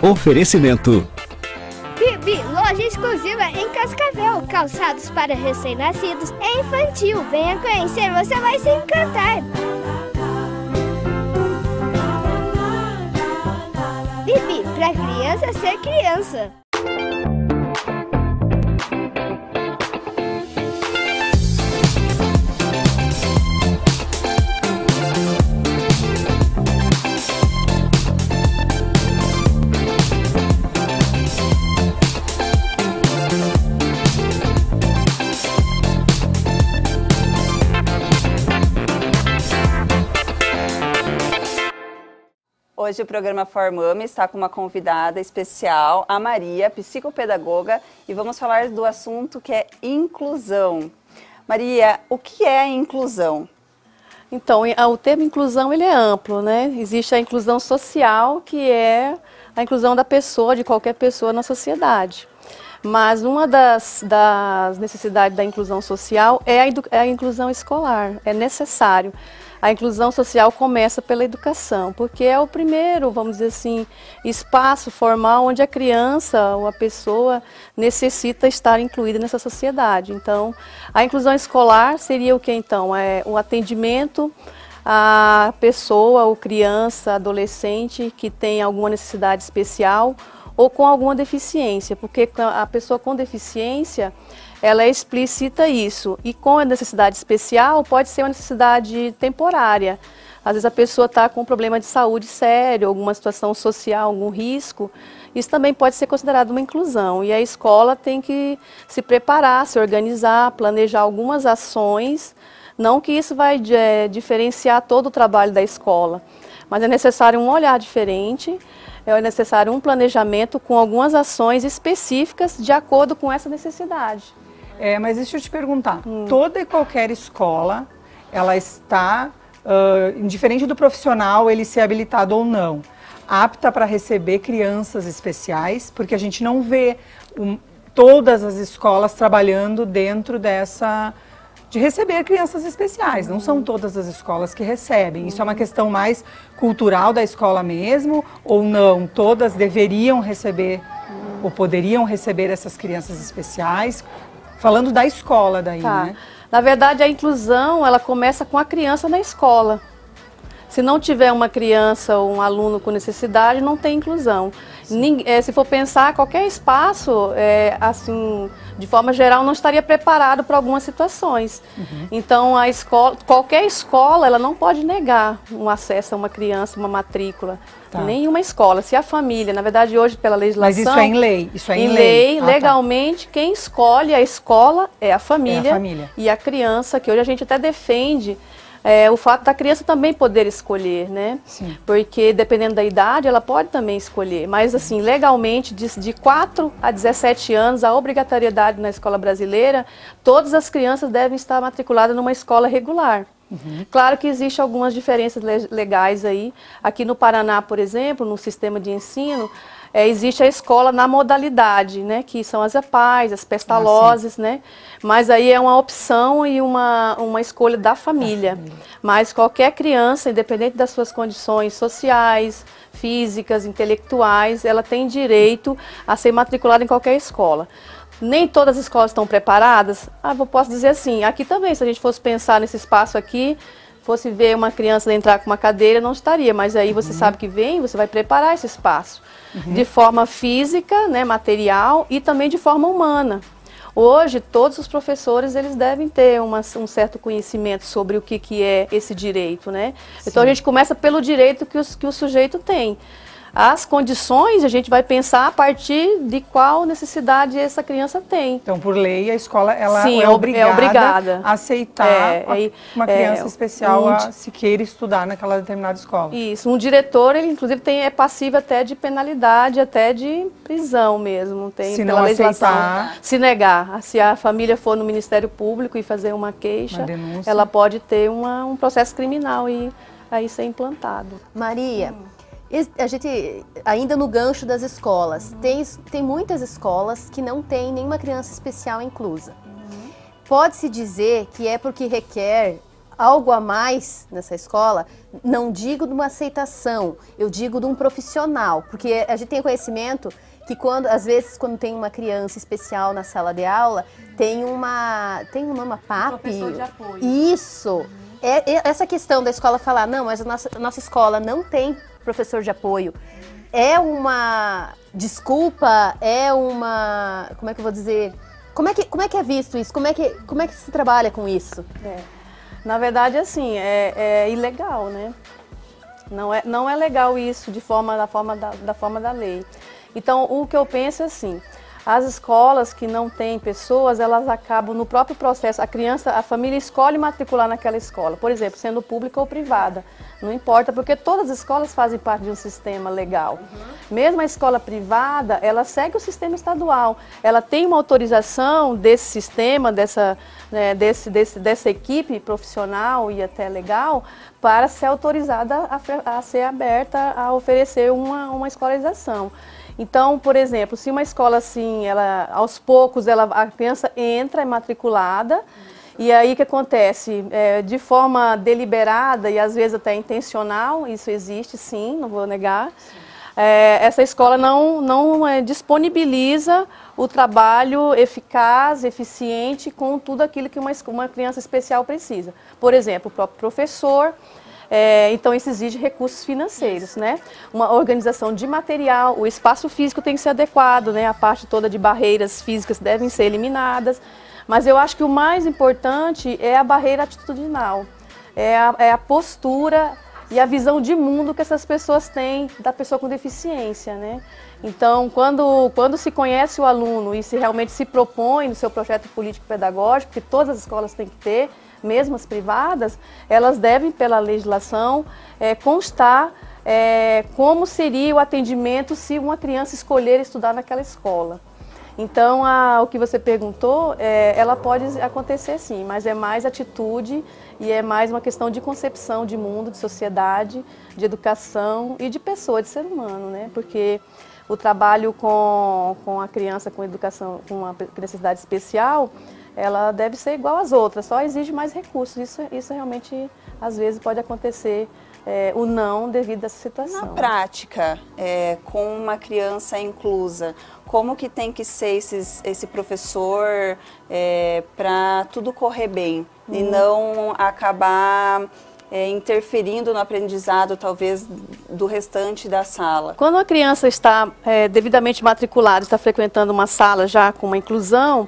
Oferecimento. Bibi, loja exclusiva em Cascavel, calçados para recém-nascidos e infantil. Venha conhecer, você vai se encantar. Bibi, pra criança ser criança. Hoje o programa Formame está com uma convidada especial, a Maria, psicopedagoga, e vamos falar do assunto que é inclusão. Maria, o que é a inclusão? Então, o termo inclusão ele é amplo, né? Existe a inclusão social, que é a inclusão da pessoa, de qualquer pessoa na sociedade. Mas uma das necessidades da inclusão social é a inclusão escolar, é necessário. A inclusão social começa pela educação, porque é o primeiro, vamos dizer assim, espaço formal onde a criança ou a pessoa necessita estar incluída nessa sociedade. Então, a inclusão escolar seria o que então? É o atendimento à pessoa ou criança, adolescente que tem alguma necessidade especial ou com alguma deficiência, porque a pessoa com deficiência, ela explicita isso, e com a necessidade especial pode ser uma necessidade temporária. Às vezes a pessoa está com um problema de saúde sério, alguma situação social, algum risco, isso também pode ser considerado uma inclusão. E a escola tem que se preparar, se organizar, planejar algumas ações, não que isso vai diferenciar todo o trabalho da escola, mas é necessário um olhar diferente, é necessário um planejamento com algumas ações específicas de acordo com essa necessidade. Mas deixa eu te perguntar, toda e qualquer escola, ela está, indiferente do profissional, ele ser habilitado ou não, apta para receber crianças especiais, porque a gente não vê todas as escolas trabalhando dentro de receber crianças especiais. Não são todas as escolas que recebem. Isso é uma questão mais cultural da escola mesmo, ou não? Todas deveriam receber, ou poderiam receber essas crianças especiais? Falando da escola daí, né? Na verdade, a inclusão, ela começa com a criança na escola. Se não tiver uma criança ou um aluno com necessidade, não tem inclusão. Se for pensar, qualquer espaço, assim, de forma geral, não estaria preparado para algumas situações. Então, qualquer escola, ela não pode negar um acesso a uma criança, uma matrícula. Nenhuma escola. Se a família, na verdade, hoje, pela legislação... Mas isso é em lei? Isso é em lei, legalmente, quem escolhe a escola é a família, e a criança, que hoje a gente até defende o fato da criança também poder escolher, né? Sim. Porque dependendo da idade, ela pode também escolher. Mas assim, legalmente, de 4 a 17 anos, a obrigatoriedade na escola brasileira, todas as crianças devem estar matriculadas numa escola regular. Claro que existem algumas diferenças legais aí. Aqui no Paraná, por exemplo, no sistema de ensino, existe a escola na modalidade, né, que são as EPAs, as pestalozes, né, mas aí é uma opção e uma escolha da família. Mas qualquer criança, independente das suas condições sociais, físicas, intelectuais, ela tem direito a ser matriculada em qualquer escola. Nem todas as escolas estão preparadas? Eu posso dizer assim, aqui também, se a gente fosse pensar nesse espaço aqui, fosse ver uma criança entrar com uma cadeira, não estaria, mas aí você sabe que você vai preparar esse espaço. De forma física, né, material, e também de forma humana. Hoje, todos os professores, eles devem ter um certo conhecimento sobre o que é esse direito, né? Então a gente começa pelo direito que o sujeito tem. As condições a gente vai pensar a partir de qual necessidade essa criança tem. Então, por lei, a escola Sim, é obrigada a aceitar uma criança especial se queira estudar naquela determinada escola. Isso, um diretor, ele inclusive é passível até de penalidade, até de prisão mesmo. Tem, se pela não legislação, aceitar. se negar. Se a família for no Ministério Público e fazer uma queixa, ela pode ter um processo criminal e aí ser implantado. Maria, a gente, ainda no gancho das escolas, tem muitas escolas que não tem nenhuma criança especial inclusa. Pode-se dizer que é porque requer algo a mais nessa escola, não digo de uma aceitação, eu digo de um profissional, porque a gente tem conhecimento que às vezes quando tem uma criança especial na sala de aula, tem um nome PAP. Professor de apoio. Isso. Essa questão da escola falar, não, mas a nossa escola não tem professor de apoio. É uma desculpa, como é que eu vou dizer? Como é que é visto isso? Como é que se trabalha com isso? Na verdade, assim, é ilegal, né? Não é legal isso da forma da lei. Então, o que eu penso é assim, as escolas que não têm pessoas, elas acabam no próprio processo, a família escolhe matricular naquela escola, por exemplo, sendo pública ou privada, não importa, porque todas as escolas fazem parte de um sistema legal. Mesmo a escola privada, ela segue o sistema estadual, ela tem uma autorização desse sistema, dessa equipe profissional e até legal, para ser autorizada a ser aberta a oferecer uma escolarização. Então, por exemplo, se uma escola assim, aos poucos a criança entra, é matriculada, e aí o que acontece? De forma deliberada e às vezes até intencional, isso existe sim, não vou negar, essa escola não disponibiliza o trabalho eficaz, eficiente com tudo aquilo que uma criança especial precisa. Por exemplo, o próprio professor. Então isso exige recursos financeiros, né? Uma organização de material, o espaço físico tem que ser adequado, né? A parte toda de barreiras físicas devem ser eliminadas, mas eu acho que o mais importante é a barreira atitudinal, é a postura e a visão de mundo que essas pessoas têm da pessoa com deficiência, né? Então, quando se conhece o aluno e se realmente se propõe no seu projeto político-pedagógico, que todas as escolas têm que ter, mesmo as privadas, elas devem, pela legislação, constar como seria o atendimento se uma criança escolher estudar naquela escola. Então, o que você perguntou, ela pode acontecer sim, mas é mais atitude e é mais uma questão de concepção de mundo, de sociedade, de educação e de pessoa, de ser humano, né? Porque o trabalho com a criança com educação, com uma necessidade especial, ela deve ser igual às outras, só exige mais recursos. Isso realmente, às vezes, pode acontecer o não devido a essa situação. Na prática, com uma criança inclusa, como que tem que ser esse professor para tudo correr bem e não acabar interferindo no aprendizado, talvez, do restante da sala? Quando a criança está devidamente matriculada, está frequentando uma sala já com uma inclusão,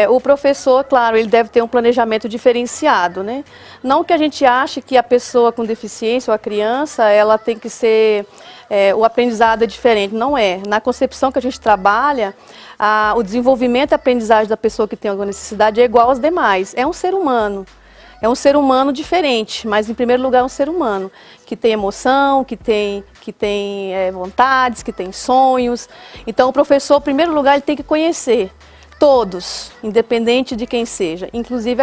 o professor, claro, ele deve ter um planejamento diferenciado, né? Não que a gente ache que a pessoa com deficiência ou a criança, ela tem que ser, o aprendizado é diferente, não é. Na concepção que a gente trabalha, o desenvolvimento e a aprendizagem da pessoa que tem alguma necessidade é igual aos demais, é um ser humano. É um ser humano diferente, mas em primeiro lugar é um ser humano, que tem emoção, que tem vontades, que tem sonhos. Então o professor, em primeiro lugar, ele tem que conhecer todos, independente de quem seja, inclusive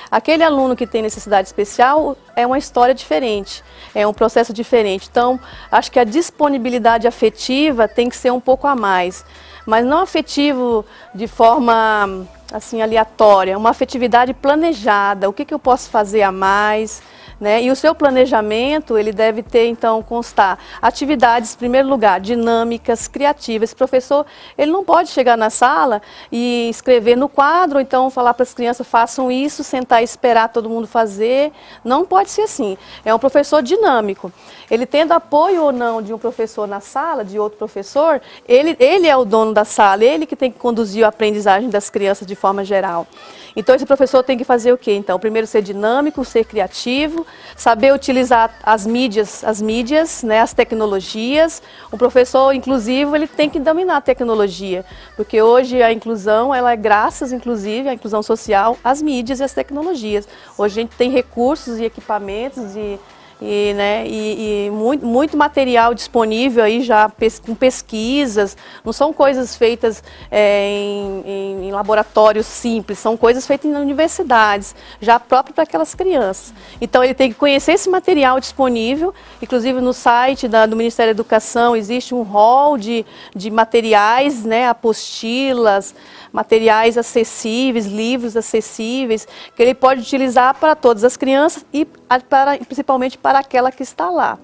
aquele aluno que tem necessidade especial é uma história diferente, é um processo diferente. Então, acho que a disponibilidade afetiva tem que ser um pouco a mais, mas não afetivo de forma assim aleatória, uma afetividade planejada, o que eu posso fazer a mais, né? E o seu planejamento, ele deve ter, então, constar atividades, em primeiro lugar, dinâmicas, criativas. Esse professor, ele não pode chegar na sala e escrever no quadro, ou então falar para as crianças, façam isso, sentar e esperar todo mundo fazer. Não pode ser assim. É um professor dinâmico. Ele tendo apoio ou não de um professor na sala, de outro professor, ele é o dono da sala, ele que tem que conduzir a aprendizagem das crianças de forma geral. Então, esse professor tem que fazer o quê? Então, primeiro, ser dinâmico, ser criativo, saber utilizar as mídias, né, as tecnologias. O professor inclusivo, ele tem que dominar a tecnologia, porque hoje a inclusão, ela é graças, inclusive, à inclusão social, às mídias e às tecnologias. Hoje a gente tem recursos e equipamentos e muito material disponível aí já com pesquisas, não são coisas feitas em laboratórios simples, são coisas feitas em universidades, já próprio para aquelas crianças. Então ele tem que conhecer esse material disponível, inclusive no site do Ministério da Educação existe um hall de materiais, né, apostilas, materiais acessíveis, livros acessíveis, que ele pode utilizar para todas as crianças e principalmente para aquela que está lá.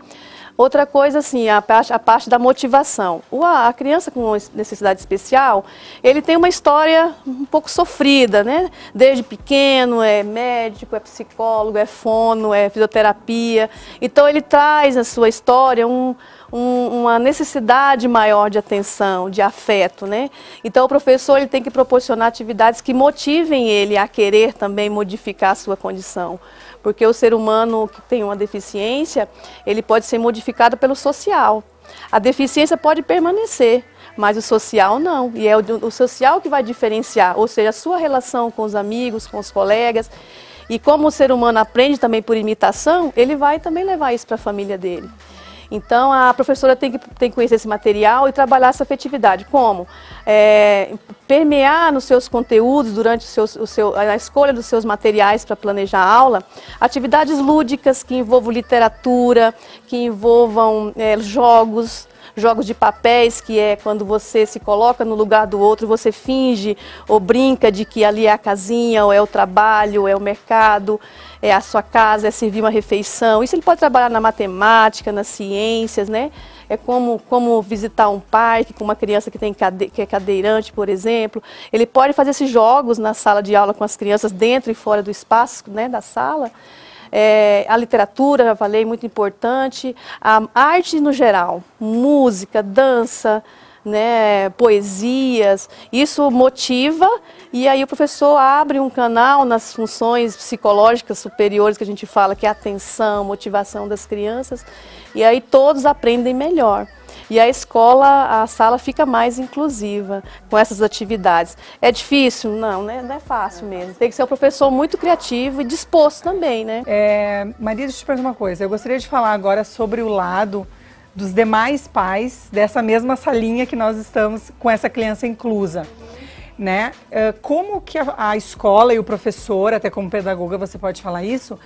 Outra coisa, assim, a parte da motivação. A criança com necessidade especial, ele tem uma história um pouco sofrida, né? Desde pequeno, é médico, é psicólogo, é fono, é fisioterapia. Então, ele traz na sua história uma necessidade maior de atenção, de afeto, né? Então, o professor ele tem que proporcionar atividades que motivem ele a querer também modificar a sua condição. Porque o ser humano que tem uma deficiência, ele pode ser modificado pelo social. A deficiência pode permanecer, mas o social não. E é o social que vai diferenciar, ou seja, a sua relação com os amigos, com os colegas. E como o ser humano aprende também por imitação, ele vai também levar isso para a família dele. Então, a professora tem que conhecer esse material e trabalhar essa afetividade. Como? Permear nos seus conteúdos, durante a escolha dos seus materiais para planejar a aula, atividades lúdicas que envolvam literatura, que envolvam jogos de papéis, que é quando você se coloca no lugar do outro, você finge ou brinca de que ali é a casinha, ou é o trabalho, ou é o mercado, é a sua casa, é servir uma refeição. Isso ele pode trabalhar na matemática, nas ciências, né? É como visitar um parque com uma criança que é cadeirante, por exemplo. Ele pode fazer esses jogos na sala de aula com as crianças, dentro e fora do espaço, né, da sala. A literatura, já falei, muito importante. A arte no geral, música, dança, né, poesias, isso motiva e aí o professor abre um canal nas funções psicológicas superiores que a gente fala, que é a atenção, motivação das crianças, e aí todos aprendem melhor. E a escola, a sala fica mais inclusiva com essas atividades. É difícil? Não, né? Não é fácil mesmo. Tem que ser um professor muito criativo e disposto também, né? Maria, deixa eu te perguntar uma coisa. Eu gostaria de falar agora sobre o lado dos demais pais dessa mesma salinha que nós estamos com essa criança inclusa, né? Como que a escola e o professor, até como pedagoga você pode falar isso,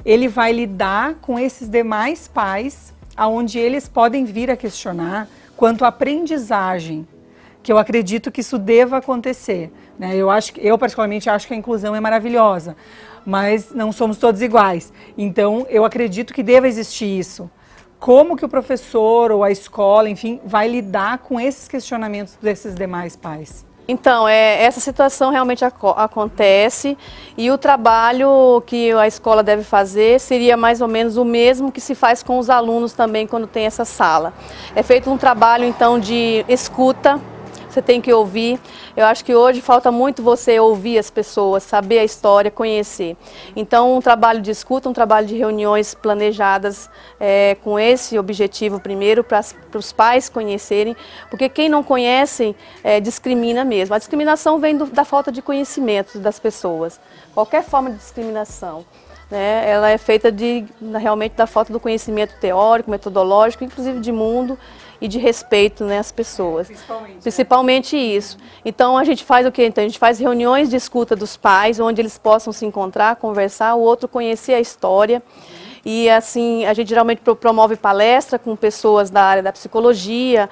ele vai lidar com esses demais pais, aonde eles podem vir a questionar quanto à aprendizagem, que eu acredito que isso deva acontecer, né? Eu particularmente acho que a inclusão é maravilhosa, mas não somos todos iguais, então eu acredito que deva existir isso. Como que o professor ou a escola, enfim, vai lidar com esses questionamentos desses demais pais? Então, essa situação realmente acontece e o trabalho que a escola deve fazer seria mais ou menos o mesmo que se faz com os alunos também quando tem essa sala. É feito um trabalho, então, de escuta. Você tem que ouvir. Eu acho que hoje falta muito você ouvir as pessoas, saber a história, conhecer. Então, um trabalho de escuta, um trabalho de reuniões planejadas com esse objetivo primeiro, para os pais conhecerem, porque quem não conhece discrimina mesmo. A discriminação vem da falta de conhecimento das pessoas. Qualquer forma de discriminação, né, ela é feita realmente da falta do conhecimento teórico, metodológico, inclusive de mundo, e de respeito, né, às pessoas. Principalmente isso. Então a gente faz o quê? Então, a gente faz reuniões de escuta dos pais, onde eles possam se encontrar, conversar, o outro conhecer a história. E assim, a gente geralmente promove palestra com pessoas da área da psicologia,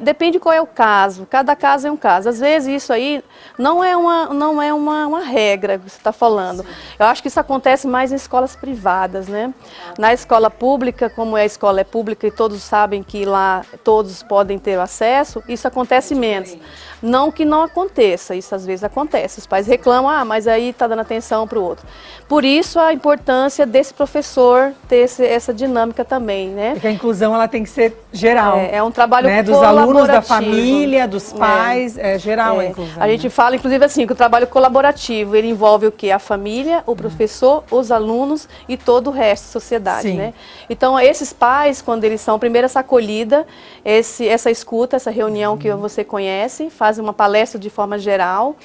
depende qual é o caso, cada caso é um caso. Às vezes isso aí não é uma regra que você está falando. Eu acho que isso acontece mais em escolas privadas, né? Na escola pública, como a escola é pública e todos sabem que lá todos podem ter acesso, isso acontece menos. Não que não aconteça, isso às vezes acontece. Os pais reclamam, mas aí está dando atenção para o outro. Por isso a importância desse professor ter essa dinâmica também, né? Porque a inclusão ela tem que ser geral. É um trabalho dos alunos, da família, dos pais, geral a inclusão. A gente fala, inclusive assim, que o trabalho colaborativo, ele envolve o quê? A família, o professor, os alunos e todo o resto da sociedade, né? Então, esses pais, quando eles são, primeiro essa acolhida, essa escuta, essa reunião que você conhece, fazem uma palestra de forma geral,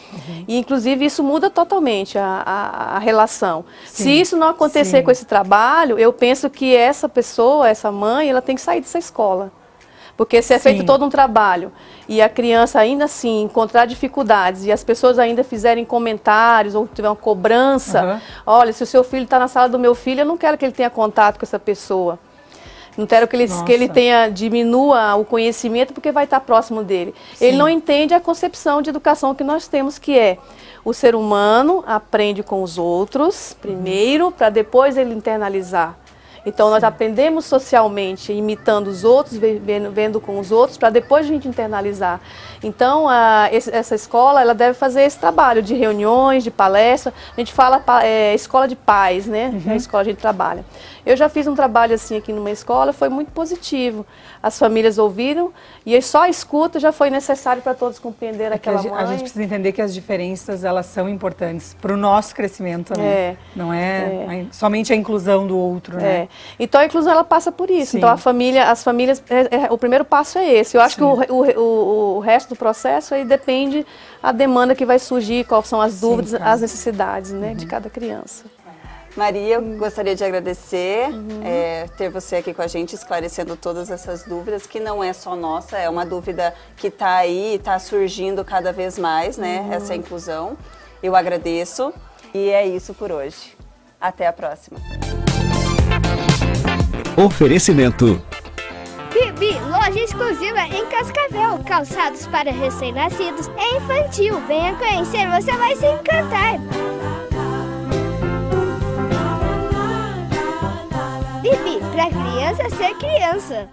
e inclusive isso muda totalmente a relação. Se isso não acontecer com esse trabalho, eu penso que essa pessoa, essa mãe, ela tem que sair dessa escola. Porque se é feito todo um trabalho e a criança ainda assim encontrar dificuldades e as pessoas ainda fizerem comentários ou tiver uma cobrança, olha, se o seu filho está na sala do meu filho, eu não quero que ele tenha contato com essa pessoa. Não quero que ele diminua o conhecimento porque vai estar próximo dele. Sim. Ele não entende a concepção de educação que nós temos, que é o ser humano aprende com os outros primeiro, para depois ele internalizar. Então, nós aprendemos socialmente, imitando os outros, vendo com os outros, para depois a gente internalizar. Então, essa escola, ela deve fazer esse trabalho de reuniões, de palestra. A gente fala escola de pais, né? É a escola que a gente trabalha. Eu já fiz um trabalho assim aqui numa escola, foi muito positivo. As famílias ouviram e só a escuta já foi necessário para todos compreender aquela mãe. A gente precisa entender que as diferenças, elas são importantes para o nosso crescimento também. Não é somente a inclusão do outro, né? Então a inclusão ela passa por isso. Sim. Então as famílias, o primeiro passo é esse. Eu acho que o resto do processo aí depende a demanda que vai surgir, quais são as dúvidas, as necessidades, né, de cada criança. Maria, eu gostaria de agradecer ter você aqui com a gente, esclarecendo todas essas dúvidas, que não é só nossa, é uma dúvida que está aí, está surgindo cada vez mais, né, essa inclusão. Eu agradeço e é isso por hoje. Até a próxima. Oferecimento. Bibi, loja exclusiva em Cascavel, calçados para recém-nascidos, é infantil. Venha conhecer, você vai se encantar. Bibi, pra criança ser criança.